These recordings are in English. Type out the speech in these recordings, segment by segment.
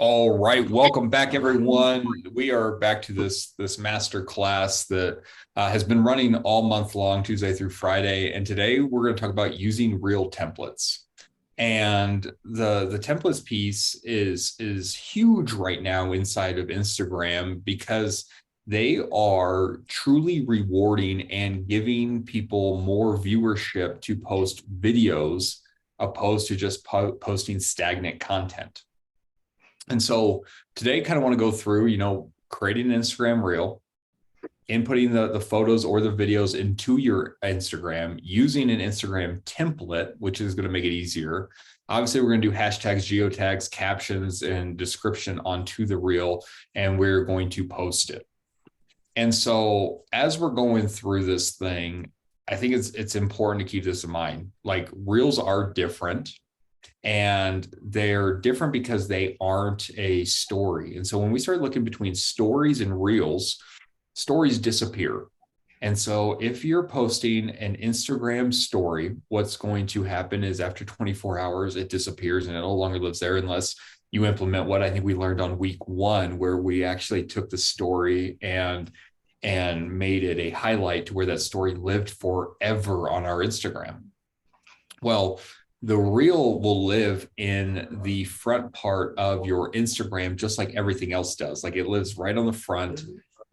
All right, welcome back, everyone. We are back to this master class that has been running all month long, Tuesday through Friday. And today we're going to talk about using real templates. And the templates piece is huge right now inside of Instagram because they are truly rewarding and giving people more viewership to post videos opposed to just posting stagnant content. And so today, kind of want to go through, creating an Instagram reel, inputting the photos or the videos into your Instagram, using an Instagram template, which is going to make it easier. Obviously, we're going to do hashtags, geotags, captions, and description onto the reel, and we're going to post it. And so as we're going through this thing, I think it's important to keep this in mind. Like reels are different, and they're different because they aren't a story. And so when we start looking between stories and reels, stories disappear. And so if you're posting an Instagram story, what's going to happen is after 24 hours, it disappears and it no longer lives there unless you implement what I think we learned on week 1, where we actually took the story and made it a highlight to where that story lived forever on our Instagram. Well, the reel will live in the front part of your Instagram, just like everything else does. Like it lives right on the front.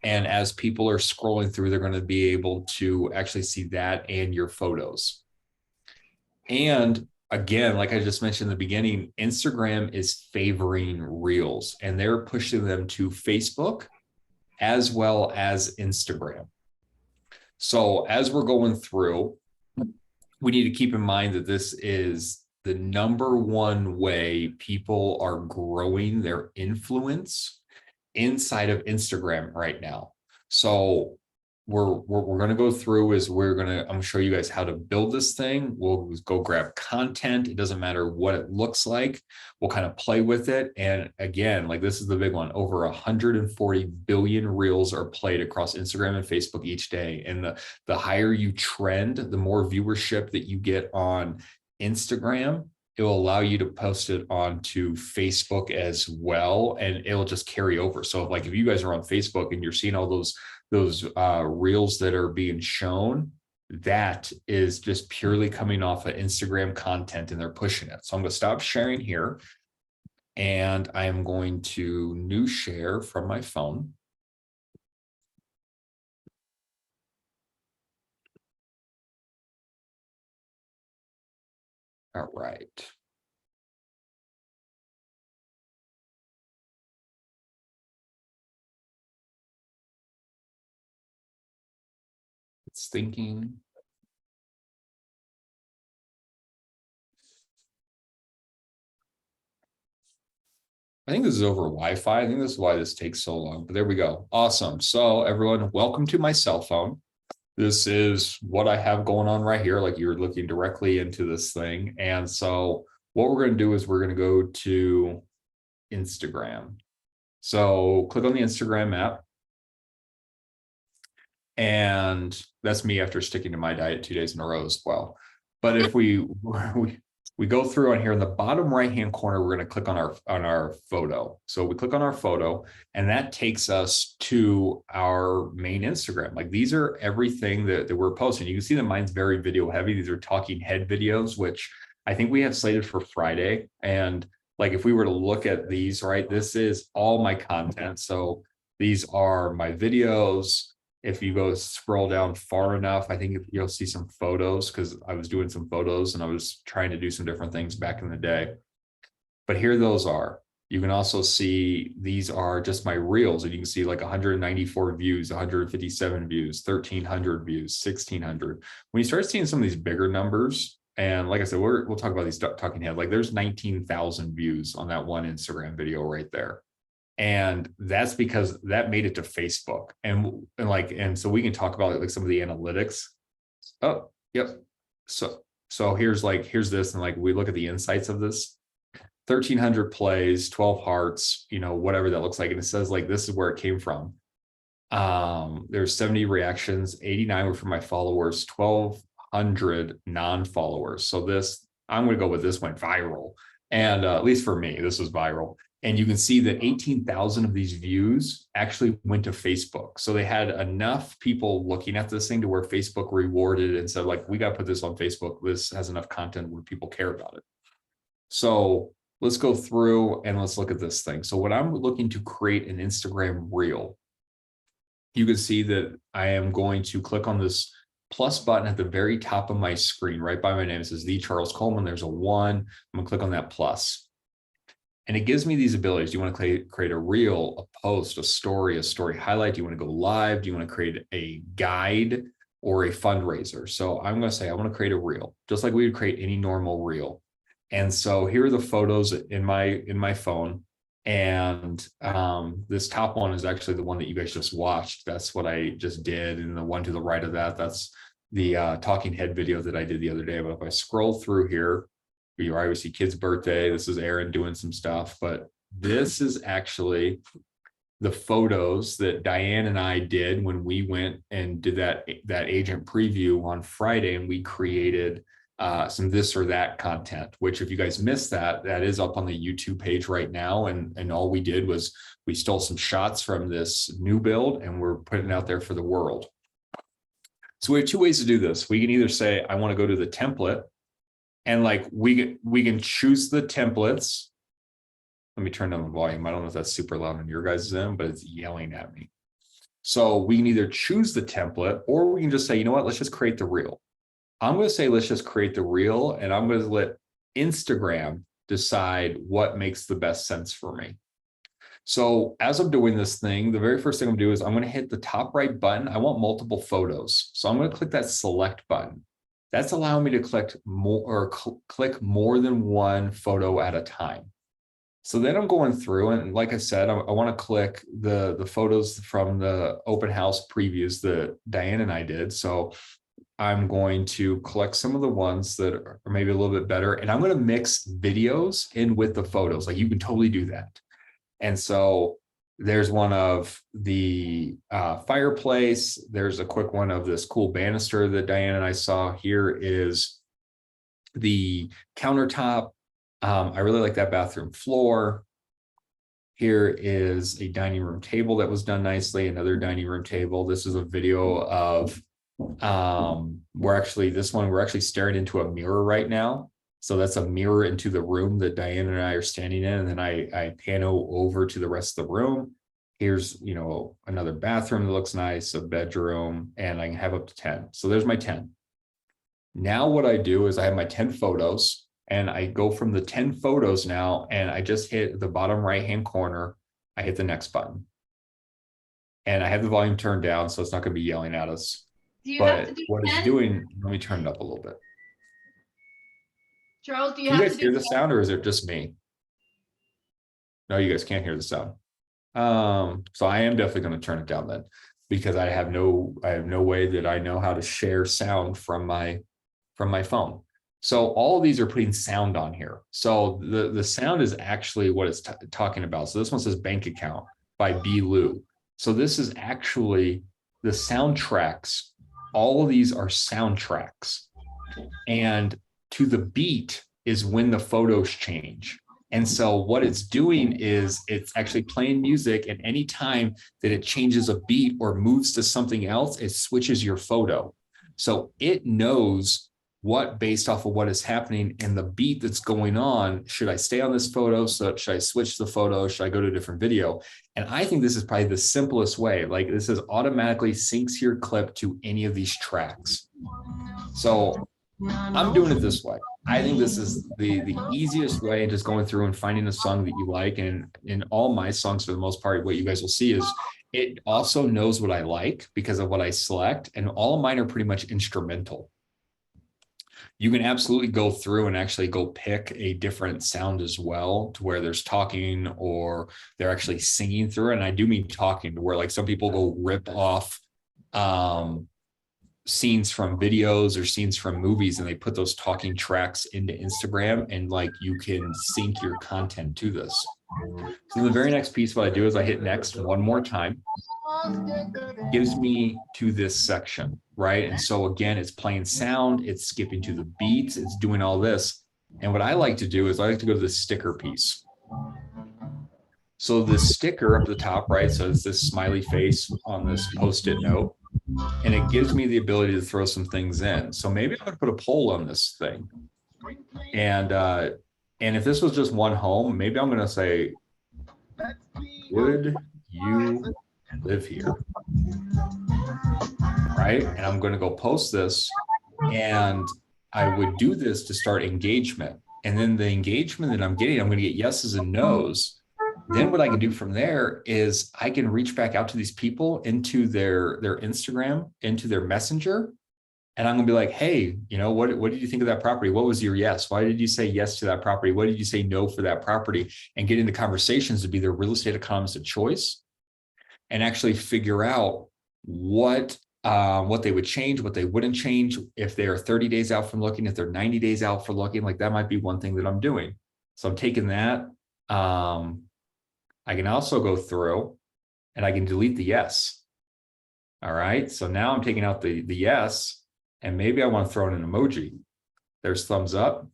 And as people are scrolling through, they're going to be able to actually see that and your photos. And again, like I just mentioned in the beginning, Instagram is favoring reels and they're pushing them to Facebook as well as Instagram. So as we're going through, we need to keep in mind that this is the number one way people are growing their influence inside of Instagram right now. So we're going to go through is I'm going to show you guys how to build this thing. We'll go grab content. It doesn't matter what it looks like. We'll kind of play with it. And again, like this is the big one. Over 140 billion reels are played across Instagram and Facebook each day. And the higher you trend, the more viewership that you get on Instagram, it will allow you to post it onto Facebook as well, and it'll just carry over. So if you guys are on Facebook and you're seeing all those reels that are being shown, that is just purely coming off of Instagram content and they're pushing it. So I'm going to stop sharing here and I am going to new share from my phone. All right. It's thinking. I think this is over Wi-Fi. I think this is why this takes so long, but there we go. Awesome. So everyone, welcome to my cell phone. This is what I have going on right here. Like you're looking directly into this thing. And so what we're going to do is we're going to go to Instagram. So click on the Instagram app. And that's me after sticking to my diet 2 days in a row as well. But if we go through on here in the bottom right hand corner, we're going to click on our photo. So we click on our photo and that takes us to our main Instagram. Like these are everything that we're posting. You can see that mine's very video heavy. These are talking head videos, which I think we have slated for Friday. And like if we were to look at these, right, this is all my content. So these are my videos. If you go scroll down far enough, I think you'll see some photos because I was doing some photos and I was trying to do some different things back in the day. But here those are. You can also see these are just my reels, and you can see like 194 views, 157 views, 1,300 views, 1,600. When you start seeing some of these bigger numbers, and like I said, we'll talk about these talking head, like there's 19,000 views on that one Instagram video right there. And that's because that made it to Facebook. And so we can talk about like some of the analytics. Oh, yep. So here's this, and like we look at the insights of this. 1,300 plays, 12 hearts, whatever that looks like. And it says like this is where it came from. There's 70 reactions, 89 were from my followers, 1,200 non-followers. So I'm going to go with this went viral. And at least for me, this was viral. And you can see that 18,000 of these views actually went to Facebook. So they had enough people looking at this thing to where Facebook rewarded and said, like, we got to put this on Facebook. This has enough content where people care about it. So let's go through and let's look at this thing. So when I'm looking to create an Instagram reel, you can see that I am going to click on this plus button at the very top of my screen, right by my name. It says The Charles Coleman. There's a 1. I'm gonna click on that plus. And it gives me these abilities. Do you want to create a reel, a post, a story highlight? Do you want to go live? Do you want to create a guide or a fundraiser? So I'm going to say I want to create a reel, just like we would create any normal reel. And so here are the photos in my phone. And this top one is actually the one that you guys just watched. That's what I just did. And the one to the right of that, that's the talking head video that I did the other day. But if I scroll through here, you obviously kid's birthday. This is Aaron doing some stuff, but this is actually the photos that Diane and I did when we went and did that agent preview on Friday, and we created some this or that content, which if you guys missed that is up on the YouTube page right now. And all we did was we stole some shots from this new build and we're putting it out there for the world. So we have 2 ways to do this. We can either say, I want to go to the template, and like we can choose the templates. Let me turn down the volume. I don't know if that's super loud on your guys' end, but it's yelling at me. So we can either choose the template, or we can just say, you know what, let's just create the reel. I'm going to say, let's just create the reel, and I'm going to let Instagram decide what makes the best sense for me. So as I'm doing this thing, the very first thing I'm going to do is I'm going to hit the top right button. I want multiple photos. So I'm going to click that select button. That's allowing me to click more than one photo at a time. So then I'm going through, and like I said, I want to click the photos from the open house previews that Diane and I did. So I'm going to collect some of the ones that are maybe a little bit better, and I'm going to mix videos in with the photos. Like, you can totally do that. And so there's one of the fireplace. There's a quick one of this cool banister that Diane and I saw. Here is the countertop. I really like that bathroom floor. Here is a dining room table that was done nicely. Another dining room table. This is a video of we're actually staring into a mirror right now. So that's a mirror into the room that Diane and I are standing in. And then I pan over to the rest of the room. Here's, another bathroom that looks nice, a bedroom, and I can have up to 10. So there's my 10. Now what I do is I have my 10 photos, and I go from the 10 photos now, and I just hit the bottom right-hand corner. I hit the next button. And I have the volume turned down, so it's not going to be yelling at us. But what it's doing, let me turn it up a little bit. Charles, do you guys hear the sound, or is it just me? No, you guys can't hear the sound. So I am definitely going to turn it down then, because I have no way that I know how to share sound from my phone. So all of these are putting sound on here. So the sound is actually what it's talking about. So this one says Bank Account by B. Lou. So this is actually the soundtracks. All of these are soundtracks. And to the beat is when the photos change. And so what it's doing is it's actually playing music, and any time that it changes a beat or moves to something else, it switches your photo. So it knows what, based off of what is happening and the beat that's going on, should I stay on this photo? So should I switch the photo? Should I go to a different video? And I think this is probably the simplest way. Like, this is automatically syncs your clip to any of these tracks. So I'm doing it this way. I think this is the easiest way, just going through and finding a song that you like. And in all my songs, for the most part, what you guys will see is it also knows what I like because of what I select. And all of mine are pretty much instrumental. You can absolutely go through and actually go pick a different sound as well, to where there's talking or they're actually singing through it. And I do mean talking, to where like some people go rip off scenes from videos or scenes from movies, and they put those talking tracks into Instagram, and like you can sync your content to this. So the very next piece, what I do is I hit next one more time. Gives me to this section, right? And so again, it's playing sound, it's skipping to the beats, it's doing all this. And what I like to do is I like to go to the sticker piece. So this sticker up the top, right? So it's this smiley face on this Post-it note, and it gives me the ability to throw some things in. So maybe I'm going to put a poll on this thing. And if this was just one home, maybe I'm going to say, would you live here? Right? And I'm going to go post this, and I would do this to start engagement. And then the engagement that I'm getting, I'm going to get yeses and nos. Then what I can do from there is I can reach back out to these people into their Instagram, into their messenger. And I'm going to be like, hey, you know, what did you think of that property? What was your yes? Why did you say yes to that property? What did you say no for that property? And get into conversations to be their real estate economist of choice, and actually figure out what they would change, what they wouldn't change, if they are 30 days out from looking, if they're 90 days out for looking. Like, that might be one thing that I'm doing. So I'm taking that. I can also go through and I can delete the yes. All right. So now I'm taking out the yes, and maybe I want to throw in an emoji. There's thumbs up.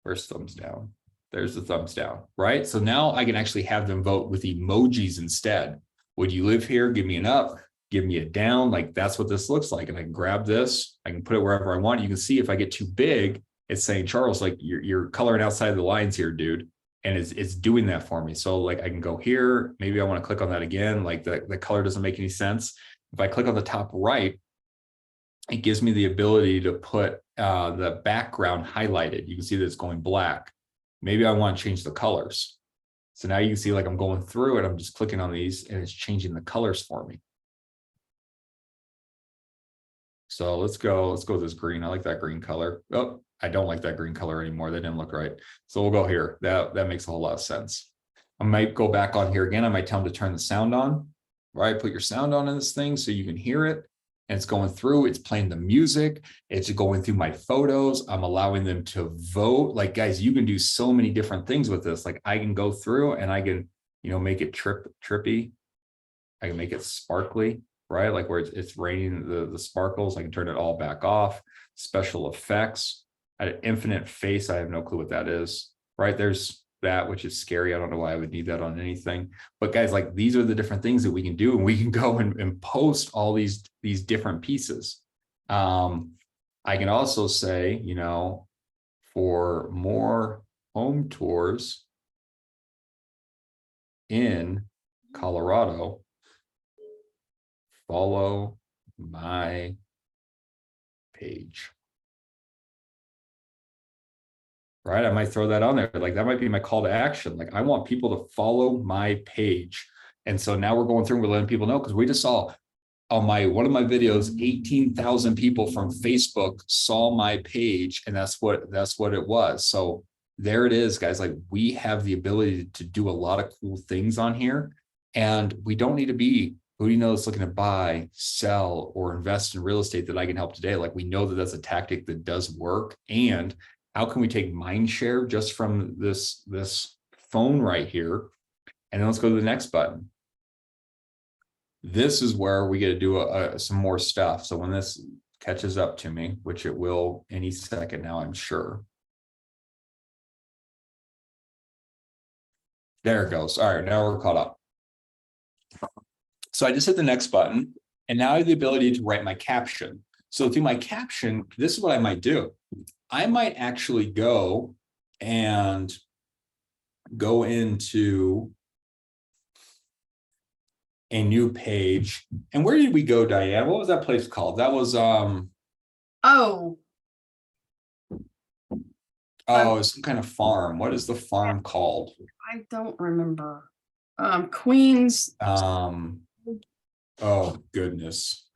Where's thumbs down? There's the thumbs down, right? So now I can actually have them vote with emojis instead. Would you live here? Give me an up, give me a down. Like, that's what this looks like. And I can grab this, I can put it wherever I want. You can see if I get too big, it's saying, Charles, like, you're coloring outside the lines here, dude. And it's doing that for me. So like, I can go here. Maybe I want to click on that again. Like, the color doesn't make any sense. If I click on the top right, it gives me the ability to put the background highlighted. You can see that it's going black. Maybe I want to change the colors. So now you can see, like, I'm going through it. I'm just clicking on these and it's changing the colors for me. So let's go with this green. I like that green color. Oh, I don't like that green color anymore. That didn't look right. So we'll go here. That makes a whole lot of sense. I might go back on here again. I might tell them to turn the sound on, right? Put your sound on in this thing so you can hear it. And it's going through, it's playing the music, it's going through my photos. I'm allowing them to vote. Like, guys, you can do so many different things with this. Like, I can go through and I can, you know, make it trippy. I can make it sparkly, right? Like, where it's raining the sparkles. I can turn it all back off. Special effects, infinite face. I have no clue what that is, right? There's that, which is scary. I don't know why I would need that on anything. But guys, like, these are the different things that we can do, and we can go and post all these different pieces. I can also say, you know, for more home tours in Colorado, follow my page. Right? I might throw that on there. Like, that might be my call to action. Like, I want people to follow my page. And so now we're going through and we're letting people know, because we just saw on one of my videos, 18,000 people from Facebook saw my page, and that's what it was. So there it is, guys. Like, we have the ability to do a lot of cool things on here, and we don't need to be who do you know that's looking to buy, sell, or invest in real estate that I can help today. Like, we know that that's a tactic that does work. And how can we take mind share just from this phone right here? And then let's go to the next button. This is where we get to do some more stuff. So when this catches up to me, which it will any second now, I'm sure. There it goes. All right, now we're caught up. So I just hit the next button, and now I have the ability to write my caption. So through my caption, this is what I might do. I might actually go into a new page. And where did we go, Diane? What was that place called? That was it's some kind of farm. What is the farm called? I don't remember. Queens. Oh goodness.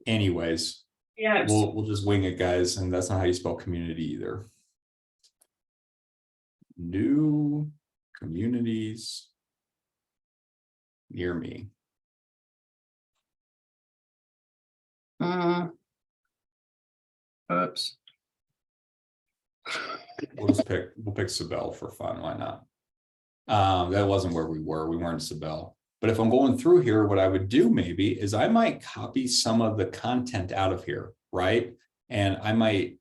Anyways, Yeah. We'll just wing it, guys, and that's not how you spell community either. New communities near me. Oops. We'll pick Sabelle for fun. Why not? That wasn't where we were. We weren't Sabelle. But if I'm going through here, what I would do maybe is I might copy some of the content out of here, right? And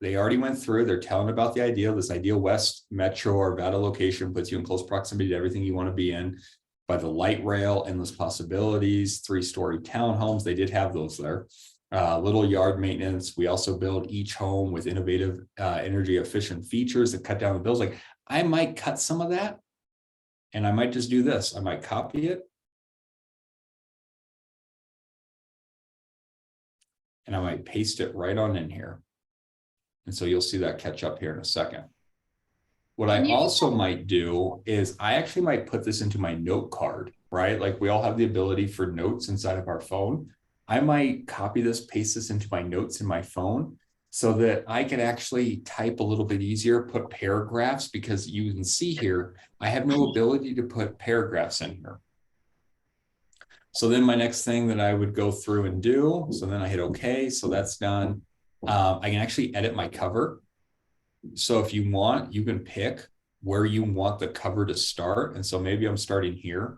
they already went through, they're telling about the idea, this ideal West Metro or Vada location puts you in close proximity to everything you want to be in. By the light rail, endless possibilities, 3-story townhomes. They did have those there. Little yard maintenance. We also build each home with innovative energy efficient features that cut down the bills. Like, I might cut some of that and I might just do this. I might copy it. And I might paste it right on in here. And so you'll see that catch up here in a second. What I also might do is I actually might put this into my note card, right? Like, we all have the ability for notes inside of our phone. I might copy this, paste this into my notes in my phone so that I can actually type a little bit easier, put paragraphs, because you can see here, I have no ability to put paragraphs in here. So then my next thing that I would go through and do, so then I hit OK, so that's done. I can actually edit my cover. So if you want, you can pick where you want the cover to start. And so maybe I'm starting here.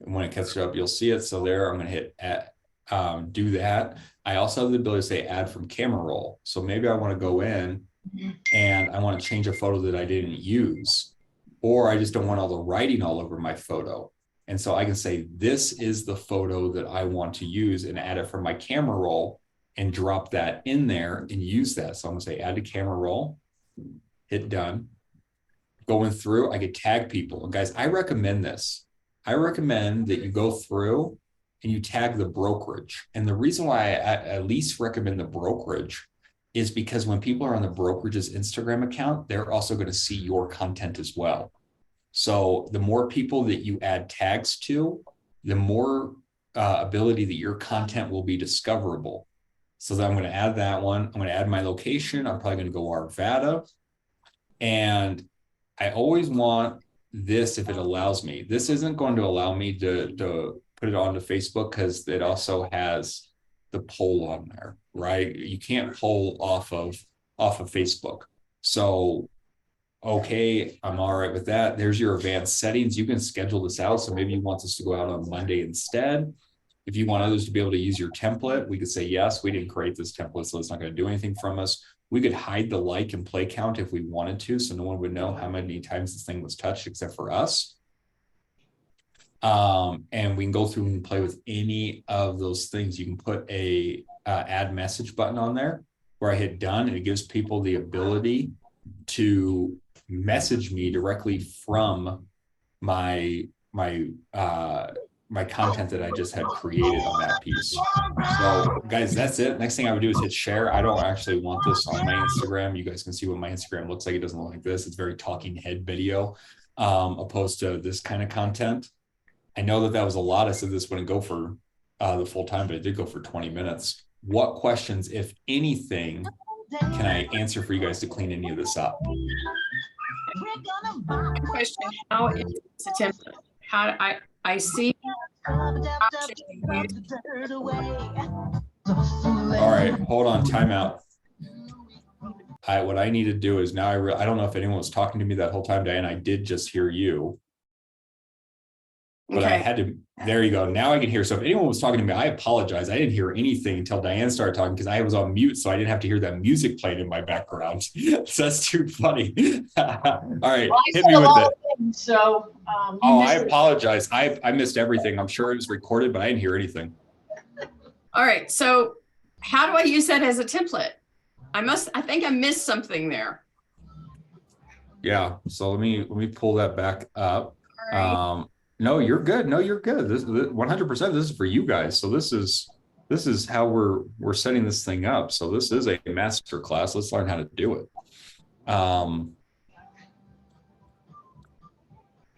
And when it catches up, you'll see it. So there, I'm going to hit add, do that. I also have the ability to say add from camera roll. So maybe I want to go in and I want to change a photo that I didn't use, or I just don't want all the writing all over my photo. And so I can say, this is the photo that I want to use, and add it from my camera roll and drop that in there and use that. So I'm going to say add to camera roll, hit done. Going through, I could tag people. And guys, I recommend this. I recommend that you go through and you tag the brokerage. And the reason why I at least recommend the brokerage is because when people are on the brokerage's Instagram account, they're also going to see your content as well. So the more people that you add tags to, the more ability that your content will be discoverable. So then I'm going to add that one. I'm going to add my location. I'm probably going to go Arvada. And I always want this, if it allows me. This isn't going to allow me to put it onto Facebook because it also has the poll on there, right? You can't poll off of Facebook. So okay, I'm all right with that. There's your advanced settings. You can schedule this out. So maybe you want this to go out on Monday instead. If you want others to be able to use your template, we could say, yes, we didn't create this template, so it's not going to do anything from us. We could hide the like and play count if we wanted to, so no one would know how many times this thing was touched except for us. And we can go through and play with any of those things. You can put a add message button on there where I hit done, and it gives people the ability to message me directly from my content that I just had created on that piece. So guys, that's it. Next thing I would do is hit share. I don't actually want this on my Instagram. You guys can see what my Instagram looks like. It doesn't look like this. It's very talking head video, opposed to this kind of content. I know that was a lot. I said this wouldn't go for the full time, but it did go for 20 minutes. What questions, if anything, can I answer for you guys to clean any of this up? Question: how is the template? How I see. All right, hold on, timeout. What I need to do is now I don't know if anyone was talking to me that whole time, Diane. I did just hear you. But okay. I had to, there you go. Now I can hear. So if anyone was talking to me, I apologize. I didn't hear anything until Diane started talking because I was on mute. So I didn't have to hear that music playing in my background. So that's too funny. All right. Well, hit me with it. Things, so, I apologize. I missed everything. I'm sure it was recorded, but I didn't hear anything. All right. So how do I use that as a template? I think I missed something there. Yeah. So let me pull that back up. All right. No, you're good. No, you're good. This 100%. This is for you guys. So this is how we're setting this thing up. So this is a master class. Let's learn how to do it.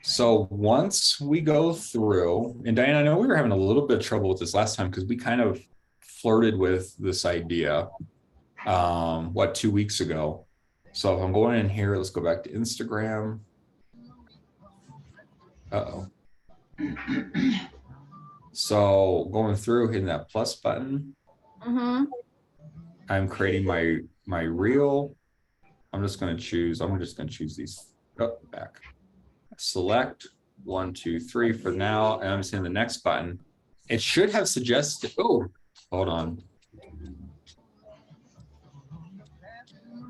So once we go through, and Diane, I know we were having a little bit of trouble with this last time because we kind of flirted with this idea, 2 weeks ago. So if I'm going in here, let's go back to Instagram. Uh-oh. So going through, hitting that plus button. I'm creating my reel. I'm just going to choose these back. Select 1, 2, 3 for now. And I'm just hitting the next button. It should have suggested, oh, hold on.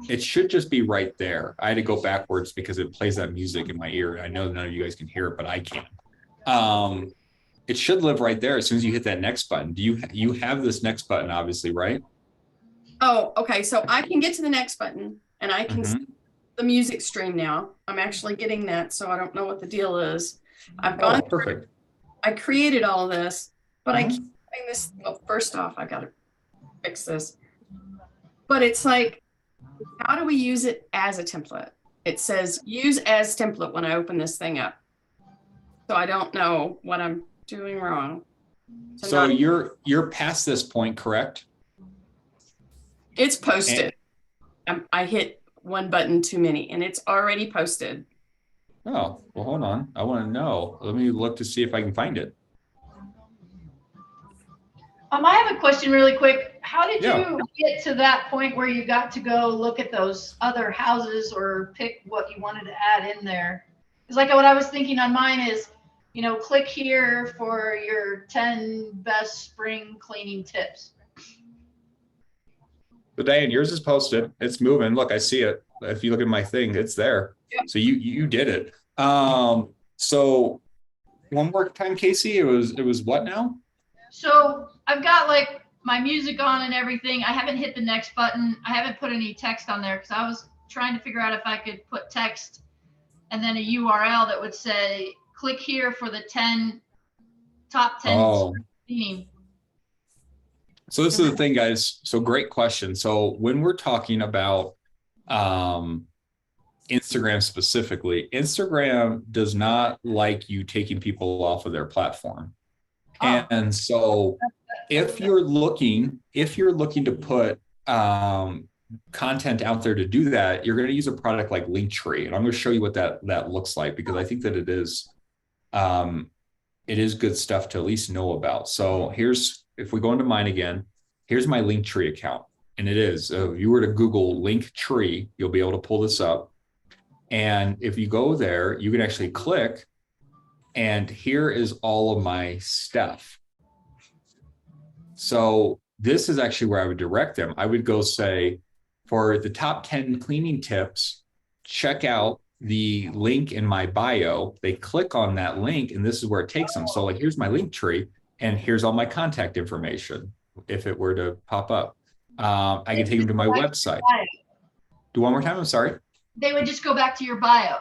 it should just be right there. I had to go backwards because it plays that music in my ear. I know none of you guys can hear it, but I can. It should live right there as soon as you hit that next button. You have this next button, obviously, right? Oh, okay. So I can get to the next button and I can see the music stream now. I'm actually getting that, so I don't know what the deal is. I've gone through, perfect. I created all of this, but I keep doing this. Well, first off, I got to fix this. But it's like, how do we use it as a template? It says use as template when I open this thing up. So I don't know what I'm doing wrong. So you're past this point, correct? It's posted. I hit one button too many and it's already posted. Oh, well, hold on. I want to know. Let me look to see if I can find it. I have a question really quick. How did you get to that point where you got to go look at those other houses or pick what you wanted to add in there? Because like what I was thinking on mine is, you know, click here for your 10 best spring cleaning tips. So Diane, yours is posted. It's moving. Look, I see it. If you look at my thing, it's there. Yeah. So you did it. So one more time, Casey, it was what now? So I've got like my music on and everything. I haven't hit the next button. I haven't put any text on there because I was trying to figure out if I could put text and then a URL that would say, click here for the top 10 cleaning. So this is the thing, guys. So great question. So when we're talking about Instagram specifically, Instagram does not like you taking people off of their platform. And so if you're looking to put content out there to do that, you're going to use a product like Linktree. And I'm going to show you what that looks like, because I think that it is good stuff to at least know about. So if we go into mine again, here's my Linktree account. And it is, if you were to Google Linktree, you'll be able to pull this up. And if you go there, you can actually click, and here is all of my stuff. So this is actually where I would direct them. I would go say, for the top 10 cleaning tips, check out the link in my bio. They click on that link, and this is where it takes them. So like, here's my Linktree, and here's all my contact information. If it were to pop up, I can take them to my website. Do one more time. I'm sorry. They would just go back to your bio.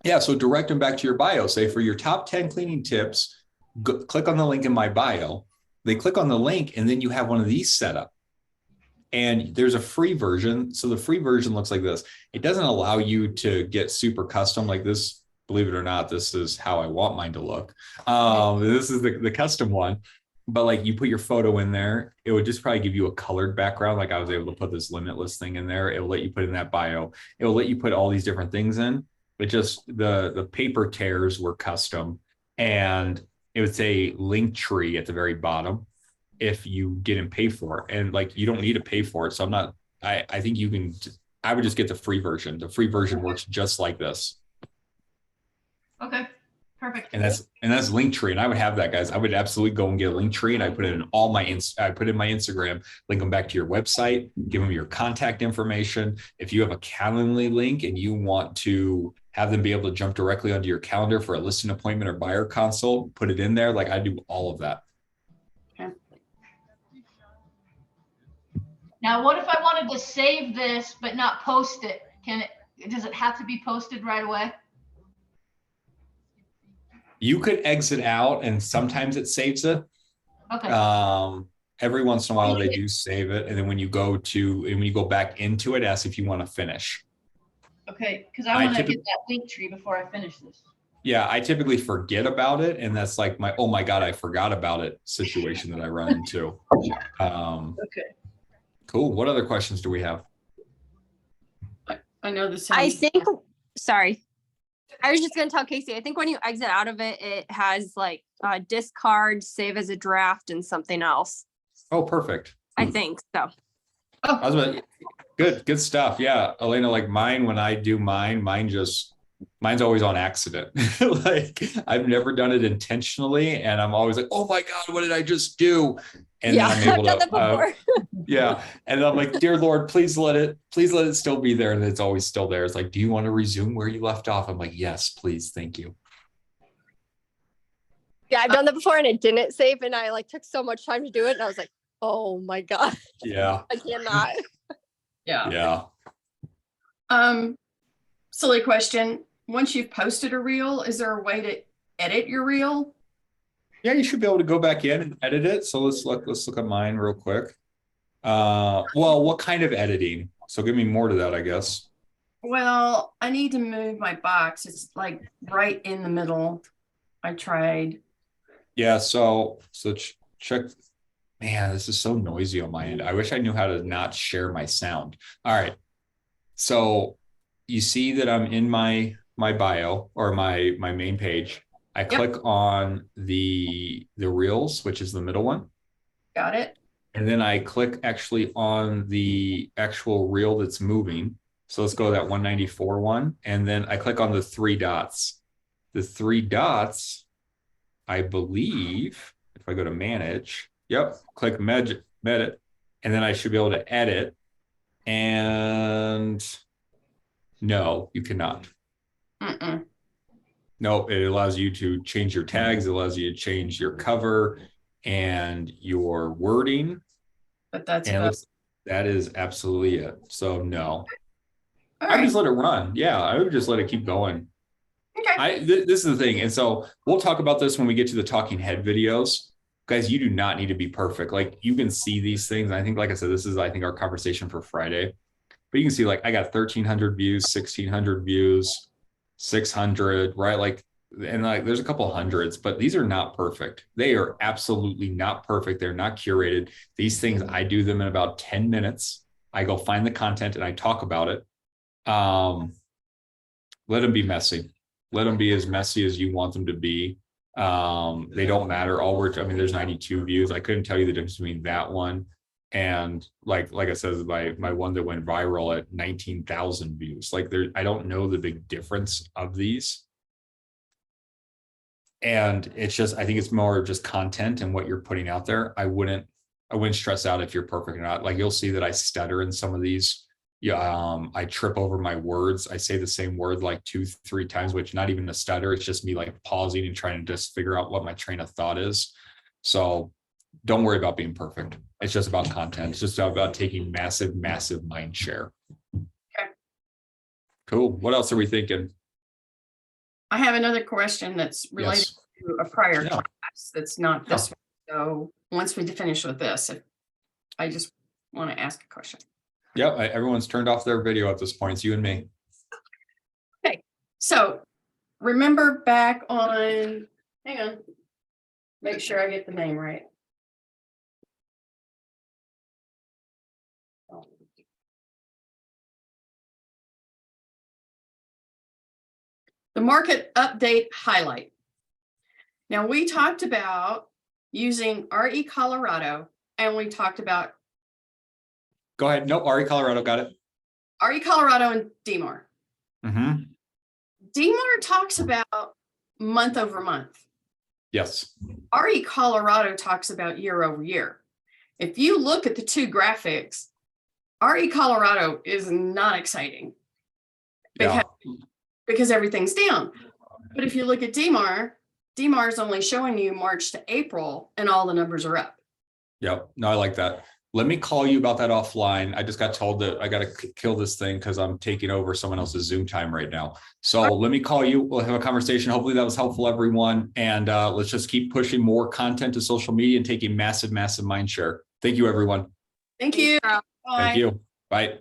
Yeah. So direct them back to your bio. Say, for your top 10 cleaning tips, click on the link in my bio. They click on the link, and then you have one of these set up. And there's a free version. So the free version looks like this. It doesn't allow you to get super custom like this. Believe it or not, this is how I want mine to look. This is the custom one. But like, you put your photo in there, it would just probably give you a colored background. Like I was able to put this limitless thing in there. It will let you put in that bio. It will let you put all these different things in. But just the paper tears were custom, and it would say Linktree at the very bottom if you didn't pay for it. And like, you don't need to pay for it. So I think you can, I would just get the free version. The free version works just like this. Okay. Perfect. And that's Linktree. And I would have that, guys. I would absolutely go and get a Linktree, and I put it in I put in my Instagram, link them back to your website, give them your contact information. If you have a Calendly link and you want to have them be able to jump directly onto your calendar for a listing appointment or buyer consult, put it in there. Like, I do all of that. Okay. Now, what if I wanted to save this but not post it? Does it have to be posted right away? You could exit out, and sometimes it saves it. Okay. Every once in a while they do save it. And then when you go back into it, ask if you want to finish. Okay. Because I want to get that Linktree before I finish this. Yeah, I typically forget about it. And that's like my, oh my God, I forgot about it situation that I run into. Okay. Cool. What other questions do we have? I know this. Sorry. I was just going to tell Casey, I think when you exit out of it, it has like discard, save as a draft, and something else. Oh, perfect. I think so. Good stuff. Yeah. Elena, like mine, when I do mine's always on accident. Like, I've never done it intentionally. And I'm always like, oh my God, what did I just do? And Yeah, then I'm I've able done to, that before. yeah. And I'm like, dear Lord, please let it still be there. And it's always still there. It's like, do you want to resume where you left off? I'm like, yes, please. Thank you. Yeah, I've done that before and it didn't save, and I like took so much time to do it, and I was like, oh my god, Yeah. I cannot. Yeah. Yeah. Silly question. Once you've posted a reel, is there a way to edit your reel? Yeah, you should be able to go back in and edit it. So let's look at mine real quick. Well, what kind of editing? So give me more to that, I guess. Well, I need to move my box. It's like right in the middle. I tried. Yeah, so check. Man, this is so noisy on my end. I wish I knew how to not share my sound. All right. So you see that I'm in my bio or my main page. I click on the reels, which is the middle one. Got it. And then I click actually on the actual reel that's moving. So let's go to that 194 one. And then I click on the 3 dots. The 3 dots, I believe, if I go to manage, click edit, and then I should be able to edit. And no, you cannot. No, it allows you to change your tags. It allows you to change your cover and your wording. But that's that is absolutely it. So no, all I right. just let it run. Yeah, I would just let it keep going. Okay. This is the thing. And so we'll talk about this when we get to the talking head videos. Guys, you do not need to be perfect. Like you can see these things. I think, like I said, this is, I think, our conversation for Friday. But you can see, like, I got 1,300 views, 1,600 views, 600, right? Like, and like, there's a couple hundreds, but these are not perfect. They are absolutely not perfect. They're not curated. These things, I do them in about 10 minutes. I go find the content and I talk about it. Let them be messy. Let them be as messy as you want them to be. They don't matter. I mean, there's 92 views. I couldn't tell you the difference between that one and like I said, my one that went viral at 19,000 views. Like I don't know the big difference of these. And it's just, I think it's more just content and what you're putting out there. I wouldn't stress out if you're perfect or not. Like you'll see that I stutter in some of these. Yeah, I trip over my words. I say the same word like 2-3 times, which not even a stutter. It's just me like pausing and trying to just figure out what my train of thought is. So don't worry about being perfect. It's just about content. It's just about taking massive mind share. Okay. Cool. What else are we thinking? I have another question that's related to a prior class that's not this one. So once we finish with this, I just want to ask a question. Yep, everyone's turned off their video at this point. It's you and me. Okay, so remember back on, hang on, make sure I get the name right. The market update highlight. Now we talked about using RE Colorado and we talked about. Go ahead. Nope, RE Colorado, got it. RE Colorado and DMAR. Mm-hmm. DMAR talks about month over month. Yes. RE Colorado talks about year over year. If you look at the two graphics, RE Colorado is not exciting because everything's down. But if you look at DMAR is only showing you March to April and all the numbers are up. Yep. No, I like that. Let me call you about that offline. I just got told that I got to kill this thing because I'm taking over someone else's Zoom time right now. So let me call you. We'll have a conversation. Hopefully that was helpful, everyone. And let's just keep pushing more content to social media and taking massive mind share. Thank you, everyone. Thank you. Bye. Thank you. Bye.